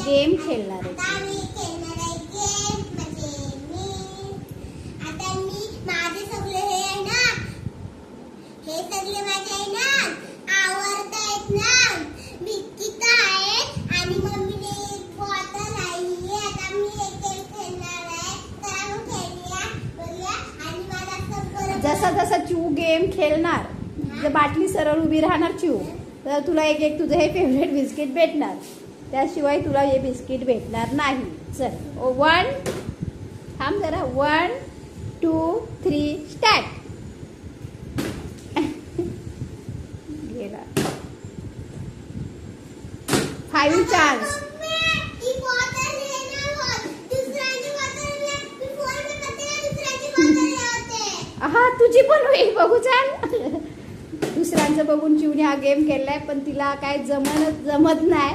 Game खेळणार आहे. आता मी खेळणार आहे गेम. म्हणजे मी माझे सगळे हे आहे ना, हे सगळे माझे आहे ना आवडतायत ना, बिस्किट आहेत आणि मम्मीने एक बॉटल आहे. आता मी एक गेम खेळणार आहे. तर आपण खेळूया बोलूया. आणि मला सगळं जसा जसा चिऊ गेम खेळणार, जर बाटली सरळ उभी राहणार चिऊ, तर तुला एक एक तुझं हे फेवरेट बिस्किट भेटणार. त्याशिवाय तुला हे बिस्किट भेटणार नाही. चल 1 थांब जरा 1 2 3 स्टार्ट. गेला 5 चान्स. ही बॉटल आहे ना होत. दुसऱ्याची बॉटल आहे. मी फोन में करते ना दुसऱ्याची बॉटल होते. हा तुझी पण होईल बघू चाल. दुसऱ्यांचं बघून चिवने हा गेम खेळलाय पण तिला काय जमत नाही.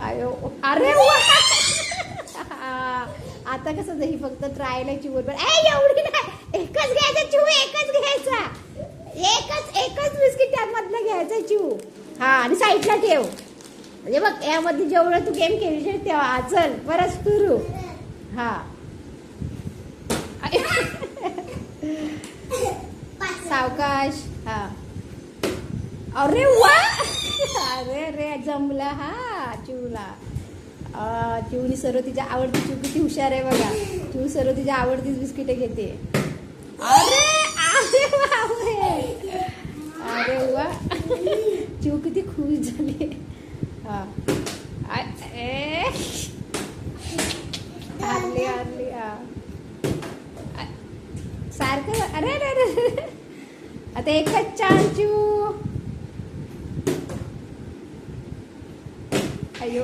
अयो अरे वा. आता कसं ही फक्त ट्रायला चिववर एवढी नाही, एकच घ्यायचा चिव, एकच घ्यायचा, एकच बिस्किट त्यामधलं घ्यायचा चिव. हा आणि साईडला ठेव. म्हणजे बघ यामध्ये जेवढं तू गेम खेळशील तेव्हा. चल परत सुरू. हा सावकाश. हा अरे वा. अरे रे जमला हा चिवला. चिवनी सर्व तिच्या आवडती, चिव किती हुशार आहे बघा. चिव सर्व तिच्या आवडतीच बिस्किट घेते. अरे अरे बापरे. अरे वा. चिव किती खुश झाली. हा हारली हारली. हा सारखं. अरे अरे आता एकच चान्स चिव. अयो